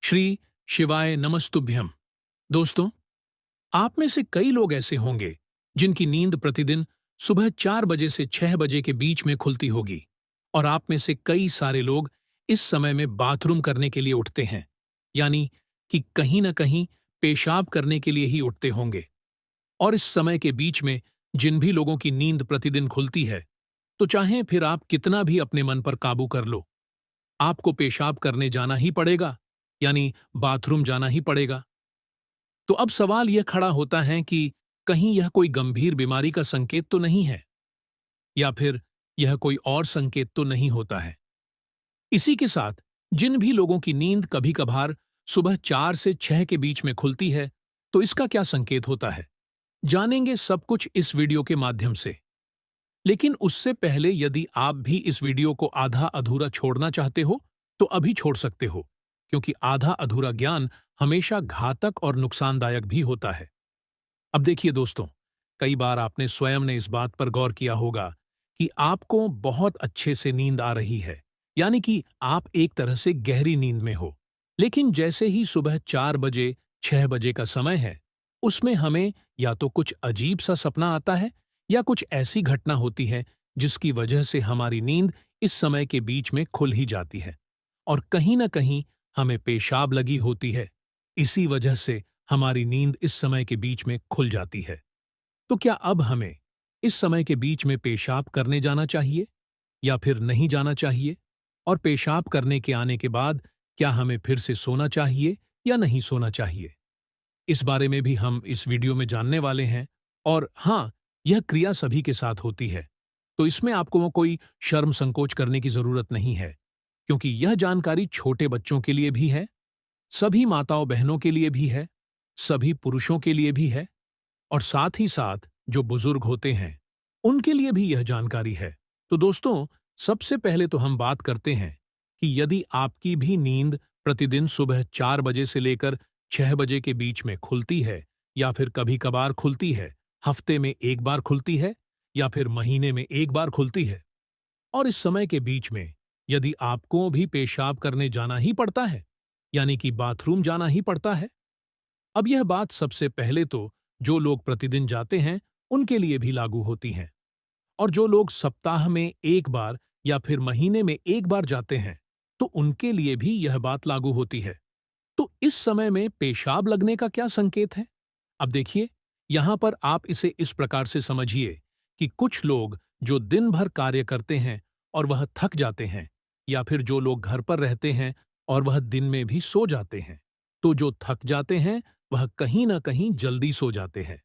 श्री शिवाय नमस्तुभ्यम। दोस्तों, आप में से कई लोग ऐसे होंगे जिनकी नींद प्रतिदिन सुबह 4 बजे से 6 बजे के बीच में खुलती होगी, और आप में से कई सारे लोग इस समय में बाथरूम करने के लिए उठते हैं, यानी कि कहीं न कहीं पेशाब करने के लिए ही उठते होंगे। और इस समय के बीच में जिन भी लोगों की नींद प्रतिदिन खुलती है, तो चाहे फिर आप कितना भी अपने मन पर काबू कर लो, आपको पेशाब करने जाना ही पड़ेगा, यानी बाथरूम जाना ही पड़ेगा। तो अब सवाल यह खड़ा होता है कि कहीं यह कोई गंभीर बीमारी का संकेत तो नहीं है, या फिर यह कोई और संकेत तो नहीं होता है। इसी के साथ जिन भी लोगों की नींद कभी कभार सुबह 4 से 6 के बीच में खुलती है, तो इसका क्या संकेत होता है, जानेंगे सब कुछ इस वीडियो के माध्यम से। लेकिन उससे पहले यदि आप भी इस वीडियो को आधा अधूरा छोड़ना चाहते हो, तो अभी छोड़ सकते हो, क्योंकि आधा अधूरा ज्ञान हमेशा घातक और नुकसानदायक भी होता है। अब देखिए दोस्तों, कई बार आपने स्वयं ने इस बात पर गौर किया होगा कि आपको बहुत अच्छे से नींद आ रही है, यानी कि आप एक तरह से गहरी नींद में हो। लेकिन जैसे ही सुबह 4 बजे 6 बजे का समय है, उसमें हमें या तो कुछ अजीब सा सपना आता है, या कुछ ऐसी घटना होती है जिसकी वजह से हमारी नींद इस समय के बीच में खुल ही जाती है, और कहीं न कहीं हमें पेशाब लगी होती है। इसी वजह से हमारी नींद इस समय के बीच में खुल जाती है। तो क्या अब हमें इस समय के बीच में पेशाब करने जाना चाहिए, या फिर नहीं जाना चाहिए? और पेशाब करने के आने के बाद क्या हमें फिर से सोना चाहिए या नहीं सोना चाहिए? इस बारे में भी हम इस वीडियो में जानने वाले हैं। और हाँ, यह क्रिया सभी के साथ होती है, तो इसमें आपको कोई शर्म संकोच करने की जरूरत नहीं है, क्योंकि यह जानकारी छोटे बच्चों के लिए भी है, सभी माताओं बहनों के लिए भी है, सभी पुरुषों के लिए भी है, और साथ ही साथ जो बुजुर्ग होते हैं उनके लिए भी यह जानकारी है। तो दोस्तों, सबसे पहले तो हम बात करते हैं कि यदि आपकी भी नींद प्रतिदिन सुबह 4 बजे से लेकर 6 बजे के बीच में खुलती है, या फिर कभी कभार खुलती है, हफ्ते में एक बार खुलती है, या फिर महीने में एक बार खुलती है, और इस समय के बीच में यदि आपको भी पेशाब करने जाना ही पड़ता है, यानी कि बाथरूम जाना ही पड़ता है। अब यह बात सबसे पहले तो जो लोग प्रतिदिन जाते हैं उनके लिए भी लागू होती हैं, और जो लोग सप्ताह में एक बार या फिर महीने में एक बार जाते हैं, तो उनके लिए भी यह बात लागू होती है। तो इस समय में पेशाब लगने का क्या संकेत है? अब देखिए, यहां पर आप इसे इस प्रकार से समझिए कि कुछ लोग जो दिन भर कार्य करते हैं और वह थक जाते हैं, या फिर जो लोग घर पर रहते हैं और वह दिन में भी सो जाते हैं, तो जो थक जाते हैं वह कहीं ना कहीं जल्दी सो जाते हैं,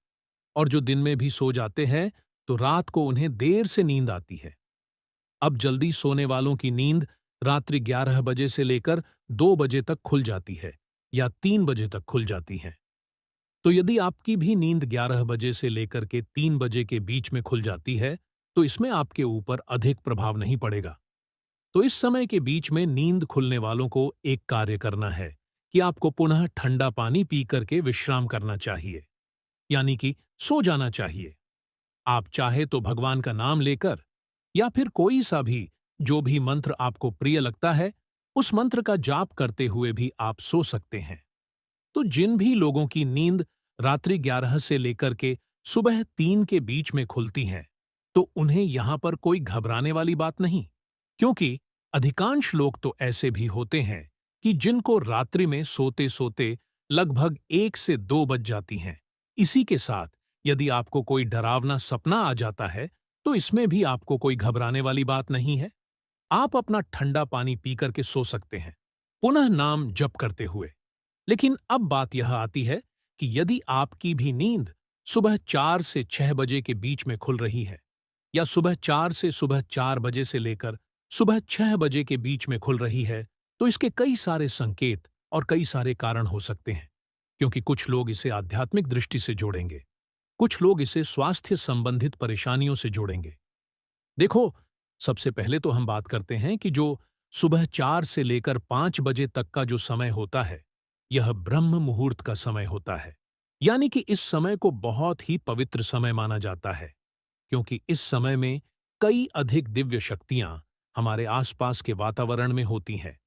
और जो दिन में भी सो जाते हैं तो रात को उन्हें देर से नींद आती है। अब जल्दी सोने वालों की नींद रात्रि 11 बजे से लेकर 2 बजे तक खुल जाती है, या 3 बजे तक खुल जाती है। तो यदि आपकी भी नींद 11 बजे से लेकर के 3 बजे के बीच में खुल जाती है, तो इसमें आपके ऊपर अधिक प्रभाव नहीं पड़ेगा। तो इस समय के बीच में नींद खुलने वालों को एक कार्य करना है कि आपको पुनः ठंडा पानी पी करके विश्राम करना चाहिए, यानी कि सो जाना चाहिए। आप चाहे तो भगवान का नाम लेकर, या फिर कोई सा भी जो भी मंत्र आपको प्रिय लगता है, उस मंत्र का जाप करते हुए भी आप सो सकते हैं। तो जिन भी लोगों की नींद रात्रि 11 से लेकर के सुबह 3 के बीच में खुलती है, तो उन्हें यहां पर कोई घबराने वाली बात नहीं, क्योंकि अधिकांश लोग तो ऐसे भी होते हैं कि जिनको रात्रि में सोते सोते लगभग 1 से 2 बज जाती हैं। इसी के साथ यदि आपको कोई डरावना सपना आ जाता है, तो इसमें भी आपको कोई घबराने वाली बात नहीं है। आप अपना ठंडा पानी पी करके सो सकते हैं, पुनः नाम जप करते हुए। लेकिन अब बात यह आती है कि यदि आपकी भी नींद सुबह 4 से 6 बजे के बीच में खुल रही है, या सुबह 4 बजे से लेकर सुबह 6 बजे के बीच में खुल रही है, तो इसके कई सारे संकेत और कई सारे कारण हो सकते हैं, क्योंकि कुछ लोग इसे आध्यात्मिक दृष्टि से जोड़ेंगे, कुछ लोग इसे स्वास्थ्य संबंधित परेशानियों से जोड़ेंगे। देखो, सबसे पहले तो हम बात करते हैं कि जो सुबह 4 से लेकर 5 बजे तक का जो समय होता है, यह ब्रह्म मुहूर्त का समय होता है, यानी कि इस समय को बहुत ही पवित्र समय माना जाता है, क्योंकि इस समय में कई अधिक दिव्य शक्तियां हमारे आसपास के वातावरण में होती हैं।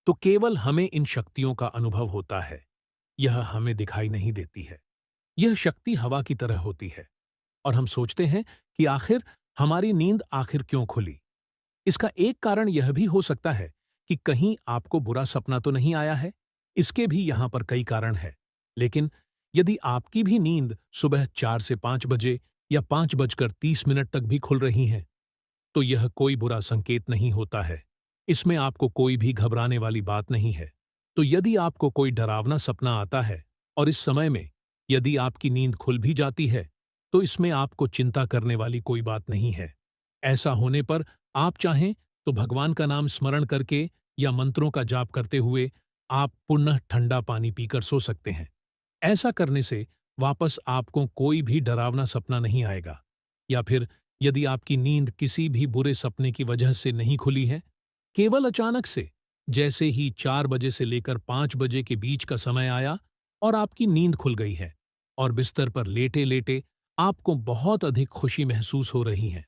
तो केवल हमें इन शक्तियों का अनुभव होता है। यह हमें दिखाई नहीं देती है। यह शक्ति हवा की तरह होती है और हम सोचते हैं कि आखिर हमारी नींद आखिर क्यों खुली। इसका एक कारण यह भी हो सकता है कि कहीं आपको बुरा सपना तो नहीं आया है। इसके भी यहाँ पर कई कारण हैं। लेकिन यदि आपकी भी नींद सुबह 4 से 5 बजे या 5:30 तक भी खुल रही है, तो यह कोई बुरा संकेत नहीं होता है। इसमें आपको कोई भी घबराने वाली बात नहीं है। तो यदि आपको कोई डरावना सपना आता है और इस समय में यदि आपकी नींद खुल भी जाती है, तो इसमें आपको चिंता करने वाली कोई बात नहीं है। ऐसा होने पर आप चाहें तो भगवान का नाम स्मरण करके या मंत्रों का जाप करते हुए आप पुनः ठंडा पानी पीकर सो सकते हैं। ऐसा करने से वापस आपको कोई भी डरावना सपना नहीं आएगा। या फिर यदि आपकी नींद किसी भी बुरे सपने की वजह से नहीं खुली है, केवल अचानक से, जैसे ही 4 बजे से लेकर 5 बजे के बीच का समय आया और आपकी नींद खुल गई है और बिस्तर पर लेटे लेटे आपको बहुत अधिक खुशी महसूस हो रही है,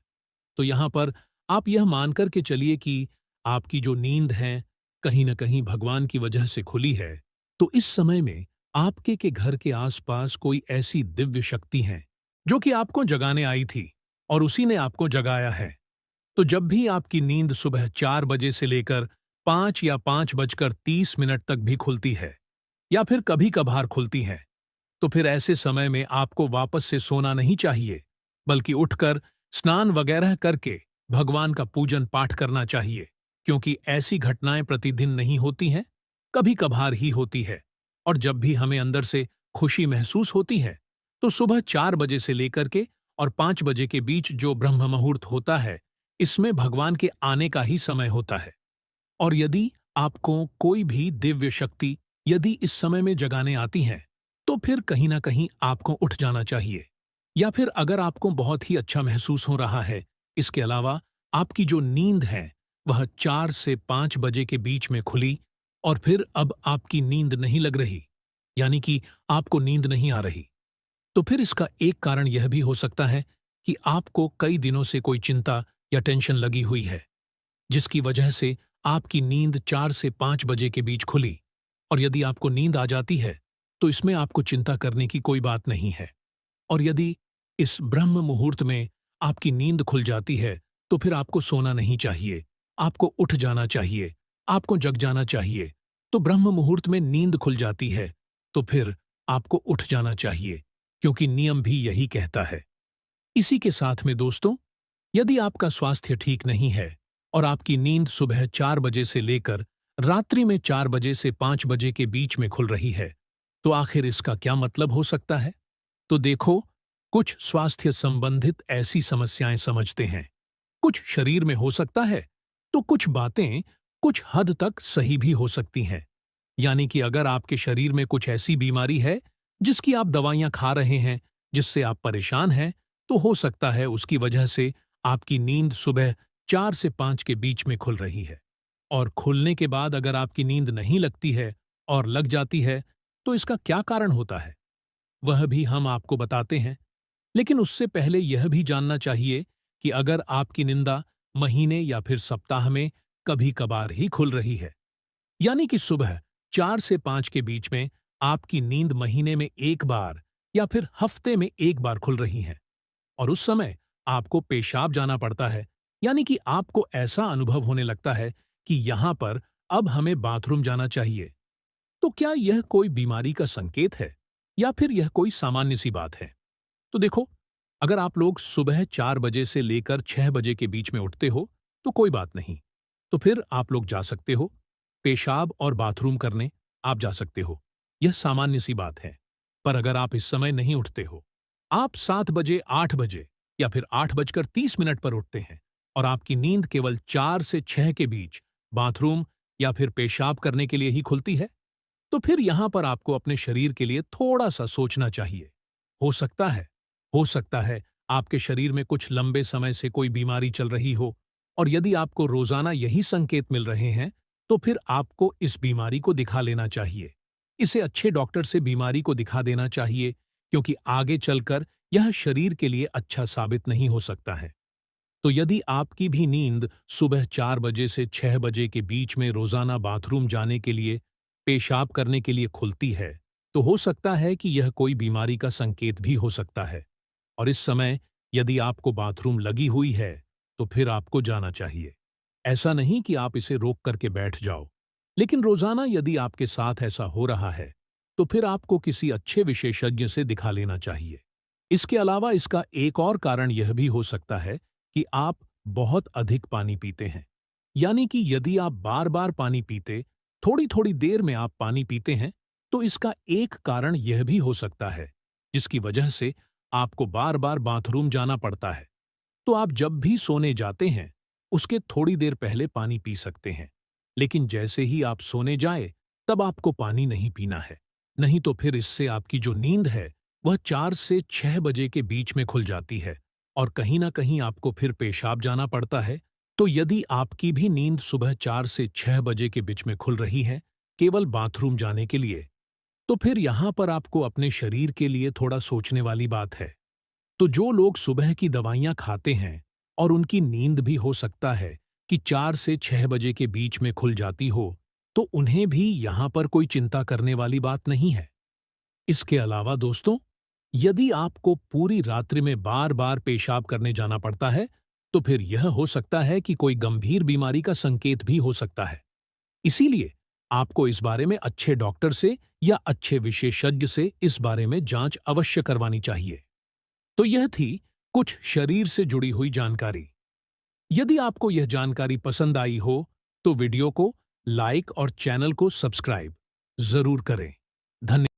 तो यहां पर आप यह मानकर के चलिए कि आपकी जो नींद है कहीं न कहीं भगवान की वजह से खुली है। तो इस समय में आपके के घर के आसपास कोई ऐसी दिव्य शक्ति है जो कि आपको जगाने आई थी और उसी ने आपको जगाया है। तो जब भी आपकी नींद सुबह 4 बजे से लेकर 5 या 5:30 तक भी खुलती है या फिर कभी कभार खुलती है, तो फिर ऐसे समय में आपको वापस से सोना नहीं चाहिए, बल्कि उठकर स्नान वगैरह करके भगवान का पूजन पाठ करना चाहिए। क्योंकि ऐसी घटनाएं प्रतिदिन नहीं होती हैं, कभी कभार ही होती है। और जब भी हमें अंदर से खुशी महसूस होती है, तो सुबह 4 बजे से लेकर के और 5 बजे के बीच जो ब्रह्म मुहूर्त होता है, इसमें भगवान के आने का ही समय होता है। और यदि आपको कोई भी दिव्य शक्ति यदि इस समय में जगाने आती है, तो फिर कहीं ना कहीं आपको उठ जाना चाहिए। या फिर अगर आपको बहुत ही अच्छा महसूस हो रहा है, इसके अलावा आपकी जो नींद है वह 4 से 5 बजे के बीच में खुली और फिर अब आपकी नींद नहीं लग रही, यानी कि आपको नींद नहीं आ रही, तो फिर इसका एक कारण यह भी हो सकता है कि आपको कई दिनों से कोई चिंता या टेंशन लगी हुई है, जिसकी वजह से आपकी नींद 4 से 5 बजे के बीच खुली। और यदि आपको नींद आ जाती है, तो इसमें आपको चिंता करने की कोई बात नहीं है। और यदि इस ब्रह्म मुहूर्त में आपकी नींद खुल जाती है, तो फिर आपको सोना नहीं चाहिए, आपको उठ जाना चाहिए, आपको जग जाना चाहिए। तो ब्रह्म मुहूर्त में नींद खुल जाती है, तो फिर आपको उठ जाना चाहिए, क्योंकि नियम भी यही कहता है। इसी के साथ में दोस्तों, यदि आपका स्वास्थ्य ठीक नहीं है और आपकी नींद सुबह 4 बजे से लेकर रात्रि में 4 बजे से 5 बजे के बीच में खुल रही है, तो आखिर इसका क्या मतलब हो सकता है? तो देखो, कुछ स्वास्थ्य संबंधित ऐसी समस्याएं समझते हैं। कुछ शरीर में हो सकता है, तो कुछ बातें कुछ हद तक सही भी हो सकती हैं। यानी कि अगर आपके शरीर में कुछ ऐसी बीमारी है जिसकी आप दवाइयां खा रहे हैं, जिससे आप परेशान हैं, तो हो सकता है उसकी वजह से आपकी नींद सुबह 4 से 5 के बीच में खुल रही है। और खुलने के बाद अगर आपकी नींद नहीं लगती है और लग जाती है, तो इसका क्या कारण होता है, वह भी हम आपको बताते हैं। लेकिन उससे पहले यह भी जानना चाहिए कि अगर आपकी निंदा महीने या फिर सप्ताह में कभी कभार ही खुल रही है, यानी कि सुबह 4 से 5 के बीच में आपकी नींद महीने में एक बार या फिर हफ्ते में एक बार खुल रही है और उस समय आपको पेशाब जाना पड़ता है, यानी कि आपको ऐसा अनुभव होने लगता है कि यहां पर अब हमें बाथरूम जाना चाहिए, तो क्या यह कोई बीमारी का संकेत है या फिर यह कोई सामान्य सी बात है? तो देखो, अगर आप लोग सुबह 4 बजे से लेकर 6 बजे के बीच में उठते हो, तो कोई बात नहीं, तो फिर आप लोग जा सकते हो पेशाब और बाथरूम करने, आप जा सकते हो, यह सामान्य सी बात है। पर अगर आप इस समय नहीं उठते हो, आप 7 बजे, 8 बजे या फिर 8:30 पर उठते हैं और आपकी नींद केवल 4 से 6 के बीच बाथरूम या फिर पेशाब करने के लिए ही खुलती है, तो फिर यहां पर आपको अपने शरीर के लिए थोड़ा सा सोचना चाहिए। हो सकता है हो सकता है आपके शरीर में कुछ लंबे समय से कोई बीमारी चल रही हो, और यदि आपको रोजाना यही संकेत मिल रहे हैं, तो फिर आपको इस बीमारी को दिखा लेना चाहिए। इसे अच्छे डॉक्टर से बीमारी को दिखा देना चाहिए, क्योंकि आगे चलकर यह शरीर के लिए अच्छा साबित नहीं हो सकता है। तो यदि आपकी भी नींद सुबह 4 बजे से 6 बजे के बीच में रोजाना बाथरूम जाने के लिए, पेशाब करने के लिए खुलती है, तो हो सकता है कि यह कोई बीमारी का संकेत भी हो सकता है। और इस समय यदि आपको बाथरूम लगी हुई है, तो फिर आपको जाना चाहिए। ऐसा नहीं कि आप इसे रोक करके बैठ जाओ, लेकिन रोजाना यदि आपके साथ ऐसा हो रहा है, तो फिर आपको किसी अच्छे विशेषज्ञ से दिखा लेना चाहिए। इसके अलावा इसका एक और कारण यह भी हो सकता है कि आप बहुत अधिक पानी पीते हैं। यानी कि यदि आप बार-बार पानी पीते, थोड़ी-थोड़ी देर में आप पानी पीते हैं, तो इसका एक कारण यह भी हो सकता है, जिसकी वजह से आपको बार-बार बाथरूम जाना पड़ता है। तो आप जब भी सोने जाते हैं, उसके थोड़ी देर पहले पानी पी सकते हैं। लेकिन जैसे ही आप सोने जाए, तब आपको पानी नहीं पीना है। नहीं तो फिर इससे आपकी जो नींद है, वह 4 से 6 बजे के बीच में खुल जाती है और कहीं न कहीं आपको फिर पेशाब जाना पड़ता है। तो यदि आपकी भी नींद सुबह 4 से 6 बजे के बीच में खुल रही है, केवल बाथरूम जाने के लिए, तो फिर यहाँ पर आपको अपने शरीर के लिए थोड़ा सोचने वाली बात है। तो जो लोग सुबह की दवाइयाँ खाते हैं और उनकी नींद भी हो सकता है कि 4 से 6 बजे के बीच में खुल जाती हो, तो उन्हें भी यहाँ पर कोई चिंता करने वाली बात नहीं है। इसके अलावा दोस्तों, यदि आपको पूरी रात्रि में बार-बार पेशाब करने जाना पड़ता है, तो फिर यह हो सकता है कि कोई गंभीर बीमारी का संकेत भी हो सकता है। इसीलिए आपको इस बारे में अच्छे डॉक्टर से या अच्छे विशेषज्ञ से इस बारे में जांच अवश्य करवानी चाहिए। तो यह थी कुछ शरीर से जुड़ी हुई जानकारी। यदि आपको यह जानकारी पसंद आई हो, तो वीडियो को लाइक और चैनल को सब्सक्राइब जरूर करें। धन्यवाद।